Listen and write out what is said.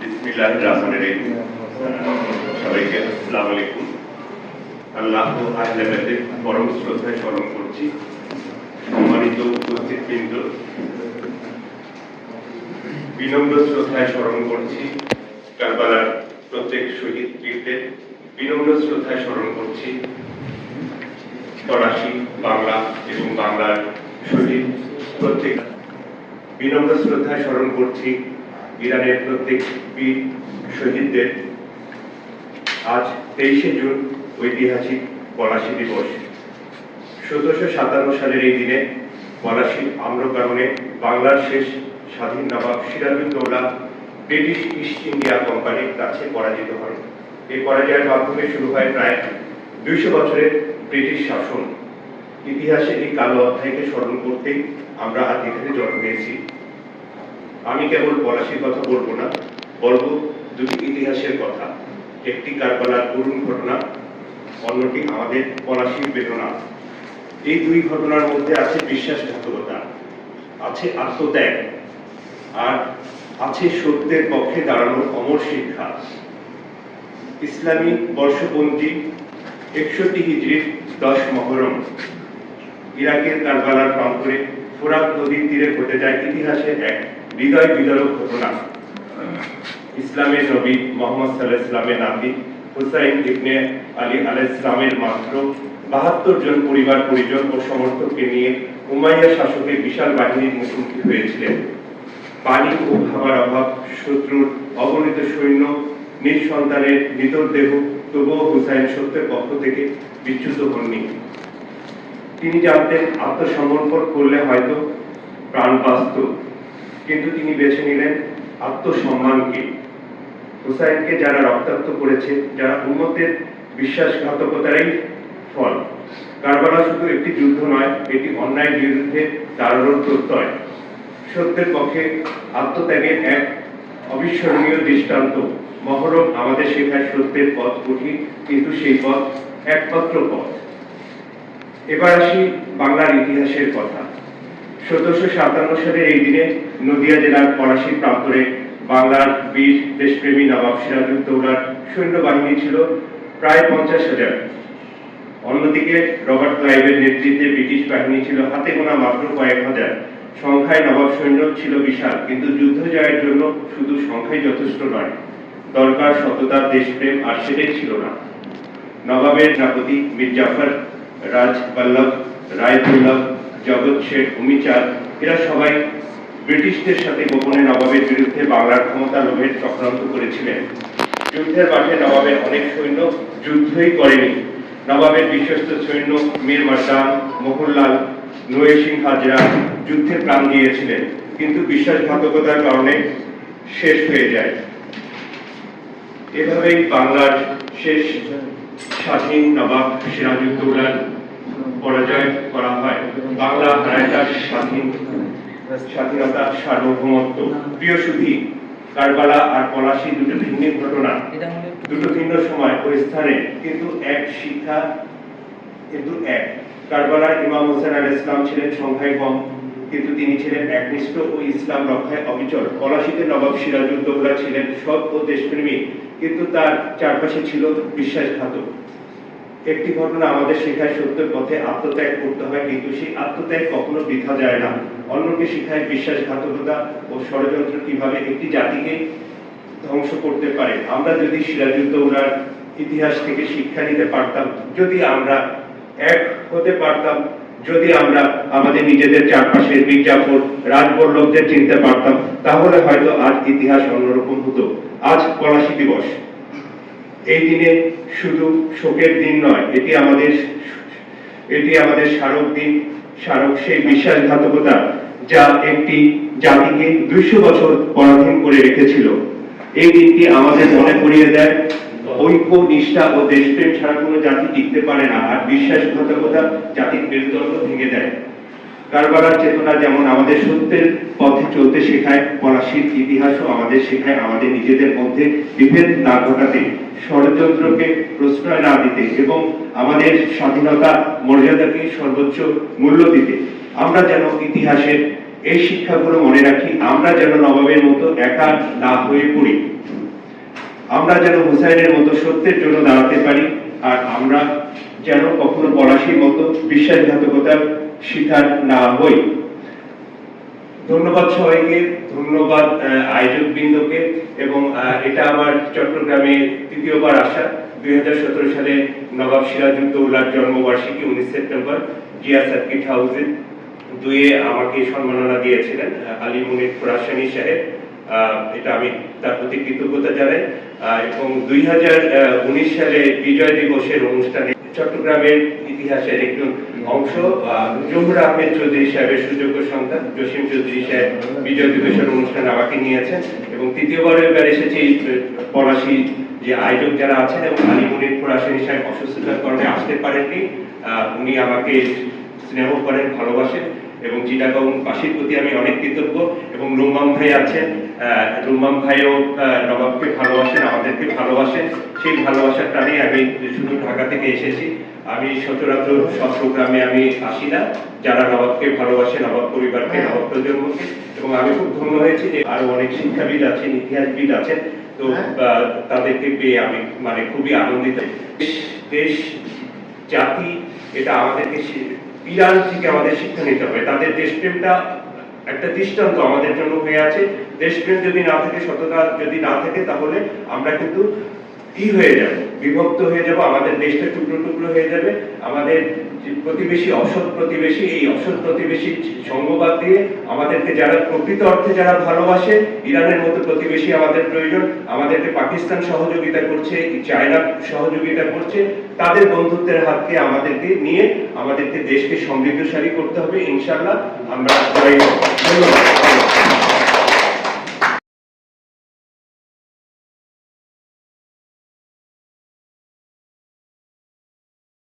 বিসমিল্লাহির রহমানির রহিম। সবাইকে আসসালামু আলাইকুম। আল্লাহ ও আহলে বাইতের পরম শ্রদ্ধায় স্মরণ করছি। সম্মানিত উপস্থিতবৃন্দ, বিনম্র শ্রদ্ধায় স্মরণ করছি কারবালার প্রত্যেক শহীদ বীরদের, বিনম্র শ্রদ্ধায় স্মরণ করছি ফরাসি, বাংলা এবং বাংলার শহীদ প্রত্যেক, বিনম্র শ্রদ্ধায় স্মরণ করছি ইরানের প্রত্যেক বীর শহীদদের। আজ 23শে জুন ঐতিহাসিক পলাশী দিবস। 1757 সালের এই দিনে পলাশীর আম্রকাননে বাংলার শেষ স্বাধীন নবাব সিরাজউদ্দৌলা ব্রিটিশ ইস্ট ইন্ডিয়া কোম্পানির কাছে পরাজিত হন। এই পরাজয়ের মাধ্যমে শুরু হয় প্রায় 200 বছরের ব্রিটিশ শাসন। ইতিহাসে এই কালো অধ্যায়কে স্মরণ করতেই আমরা আজ এখানে জড়ো হয়েছি। আমি কেবল পলাশীর কথা বলবো না, বলবো দুটি ইতিহাসের কথা। একটি কারবালার করুণ ঘটনা, অন্যটি আমাদের পলাশীর বেদনা। এই দুই ঘটনার মধ্যে আছে বিশ্বাসঘাতকতা, আছে আত্মত্যাগ, আর আছে সত্যের পক্ষে দাঁড়ানোর অমর শিক্ষা। ইসলামী বর্ষপঞ্জি 61 হিজরির 10 মহরম ইরাকের কারবালার প্রান্তরে ফোরাত নদীর তীরে ঘটে যায় ইতিহাসের এক হৃদয় বিদারক ঘটনা। ইসলামের নবী মুহাম্মদ সাল্লাল্লাহু আলাইহি ওয়াসাল্লামের নাতি হুসাইন ইবনে আলী আলাইহিস সালামের মাত্র 72 জন পরিবার পরিজন ও সমর্থককে নিয়ে উমাইয়া শাসকের বিশাল বাহিনীর মুখোমুখি হয়েছিলেন। পানি ও খাবার অভাব, শত্রুর অগণিত সৈন্য, নিঃসন্তানের মৃতদেহ, তবুও হুসাইন সত্যের পক্ষ থেকে বিচ্যুত হননি। তিনি জানতেন আত্মসমর্পণ করলে হয়তো প্রাণ বাঁচত, কিন্তু তিনি বেছে নিলেন আত্মসম্মানকে। হুসাইনকে যারা রক্তাক্ত করেছে, যারা উম্মতের বিশ্বাসঘাতকতারই ফল। কারবালা শুধু একটি যুদ্ধ নয়, এটি অন্যায়ের বিরুদ্ধে দাঁড়ানোর প্রত্যয়, সত্যের পক্ষে আত্মত্যাগের এক অবিস্মরণীয় দৃষ্টান্ত। মহরম আমাদের শেখায় সত্যের পথ কঠিন, কিন্তু সেই পথ একমাত্র পথ। এবার আসি বাংলার ইতিহাসের কথা। 1757 সালের এই দিনে নদিয়া জেলার পলাশীর প্রান্তরে বাংলার বীর দেশপ্রেমী নবাব সিরাজউদ্দৌলার সৈন্যবাহিনী ছিল প্রায় 50,000। অন্যদিকে রবার্ট ক্লাইভের নেতৃত্বে ব্রিটিশ বাহিনী ছিল হাতে গোনা মাত্র কয়েক হাজার। সংখ্যায় নবাব সৈন্য ছিল বিশাল, কিন্তু যুদ্ধ জয়ের জন্য শুধু সংখ্যাই যথেষ্ট নয়, দরকার সততা, দেশপ্রেম, আর সেটাই ছিল না। নবাবের সেনাপতি মীর জাফর, রাজ বল্লভ, রায়দুল্লভ, জগৎ শেঠ, উমিচাঁদ, এরা সবাই ব্রিটিশদের সাথে গোপনে নবাবের বিরুদ্ধে বাংলার ক্ষমতা লোভের চক্রান্ত করেছিলেন। যুদ্ধের মাঠে নবাবের অনেক সৈন্য যুদ্ধই করেনি। নবাবের বিশ্বস্ত সৈন্য মীর মারদান, মোহনলাল, নূর সিং হাজরা যুদ্ধে প্রাণ দিয়েছিলেন, কিন্তু বিশ্বাসঘাতকতার কারণে শেষ হয়ে যায়। এভাবেই বাংলার শেষ স্বাধীন নবাব সিরাজউদ্দৌলার পরাজয় করা হয়। বাংলা হারায় তার স্বাধীনতা, সার্বভৌমত্ব। প্রিয় সুধী, কারবালা আর পলাশী দুটো ভিন্ন ঘটনা, দুটো ভিন্ন সময় ও স্থানে, কিন্তু এক শিক্ষা, কিন্তু এক। কারবালার ইমাম হোসেন আলাইহিস সালাম ছিলেন সংখ্যায় কম, কিন্তু তিনি ছিলেন একনিষ্ঠ ও ইসলাম রক্ষায় অবিচল। পলাশীতে নবাব সিরাজউদ্দৌলা ছিলেন সৎ ও দেশপ্রেমী, কিন্তু তার চারপাশে ছিল বিশ্বাসঘাতক। একটি ঘটনা আমাদের শেখায় সত্যের পথে আত্মত্যাগ করতে হয়, কিন্তু সেই আত্মত্যাগ কখনো বৃথা যায় না। অন্যকে শেখায় বিশ্বাসঘাতকতা ও ষড়যন্ত্র কিভাবে একটি জাতিকে ধ্বংস করতে পারে। আমরা যদি সিরাজউদ্দৌলার ইতিহাস থেকে শিক্ষা নিতে পারতাম, যদি আমরা এক হতে পারতাম, যদি আমরা আমাদের নিজেদের চারপাশের মীর জাফর, রাজবল্লভদের চিনতে পারতাম, তাহলে হয়তো আজ ইতিহাস অন্যরকম হতো। আজ পলাশী দিবস। এই দিনে শুধু শোকের দিন নয়, এটি আমাদের স্মারক দিন, স্মারক সেই বিশ্বাসঘাতকতা যা একটি জাতিকে 200 বছর পরাধীন করে রেখেছিল। এই দিনটি আমাদের মনে করিয়ে দেয় ঐক্য, নিষ্ঠা ও দেশপ্রেম ছাড়া কোনো জাতি টিকতে পারে না, আর বিশ্বাসঘাতকতা জাতির মেরুদণ্ড ভেঙে দেয়। কারবালার চেতনা যেমন আমাদের সত্যের পথে চলতে শেখায়, পলাশীর ইতিহাসও আমাদের শেখায় আমাদের নিজেদের মধ্যে বিভেদ না ঘটাতে, ষড়যন্ত্রকে প্রশ্রয় না দিতে এবং আমাদের স্বাধীনতা মর্যাদাকে সর্বোচ্চ মূল্য দিতে। আমরা যেন ইতিহাসের এই শিক্ষাগুলো মনে রাখি, আমরা যেন নবাবের মতো একা না হয়ে পড়ি। আমরা যেন হুসাইনের মতো সত্যের জন্য দাঁড়াতে পারি, আর আমরা যেন কখনো পলাশীর মতো বিশ্বাসঘাতকতার শিকার না হই। ধন্যবাদ সবাইকে, ধন্যবাদ আয়োজক বৃন্দকে। এবং এটা আমার চট্টগ্রামে তৃতীয়বার আসা। 2017 সালে নবাব সিরাজউদ্দৌলার জন্মবার্ষিকী 19 সেপ্টেম্বর জিয়া সার্কিট হাউসে দুয়ে আমাকে সম্মাননা দিয়েছিলেন আলী মুনির খোরাসানী সাহেব। এটা আমি তার প্রতি কৃতজ্ঞতা জানাই। এবং 2019 সালে বিজয় দিবসের অনুষ্ঠানে চট্টগ্রামের ইতিহাসের একটু অংশ জহুর আহমেদ চৌধুরী সাহেবের সুযোগ্য সন্তান জসিম চৌধুরী সাহেব বিজয় দিবসের অনুষ্ঠানে আমাকে নিয়েছেন। এবং তৃতীয়বার এবার এসেছি পলাশী যে আয়োজক যারা আছেন, এবং আলী মুনির খোরাসানী সাহেব অসুস্থতার কারণে আসতে পারেননি। উনি আমাকে স্নেহ করেন, ভালোবাসেন, এবং চিটাগাংবাসীর প্রতি আমি অনেক কৃতজ্ঞ। এবং রুম্মাম ভাই আছেন, রুম্মাম ভাইও নবাবকে ভালোবাসেন, আমাদেরকে ভালোবাসেন। সেই ভালোবাসার টানে আমি শুধু ঢাকা থেকে এসেছি। আমি সচরাচর সব প্রোগ্রামে আমি আসি না। যারা নবাবকে ভালোবাসে, নবাব পরিবারকে, নবাব প্রজন্মকে, এবং আমি খুব ধন্য হয়েছি যে আরো অনেক শিক্ষাবিদ আছেন, ইতিহাসবিদ আছেন, তো তাদেরকে পেয়ে আমি মানে খুবই আনন্দিত। দেশ জাতি এটা আমাদেরকে ইরান থেকে আমাদের শিক্ষা নিতে হবে। তাদের দেশপ্রেমটা একটা দৃষ্টান্ত আমাদের জন্য হয়ে আছে। দেশপ্রেম যদি না থাকে, সততা যদি না থাকে, তাহলে আমরা কিন্তু হয়ে যাব, বিভক্ত হয়ে যাব, আমাদের দেশটা টুকরো টুকরো হয়ে যাবে। আমাদের প্রতিবেশী, অসৎ প্রতিবেশী, এই অসৎ প্রতিবেশী সঙ্গবাদ দিয়ে আমাদেরকে যারা প্রকৃত অর্থে যারা ভালোবাসে, ইরানের মতো প্রতিবেশী আমাদের প্রয়োজন। আমাদেরকে পাকিস্তান সহযোগিতা করছে, চায়না সহযোগিতা করছে, তাদের বন্ধুত্বের হাতকে আমাদেরকে নিয়ে আমাদেরকে দেশকে সমৃদ্ধশালী করতে হবে। ইনশাআল্লাহ আমরা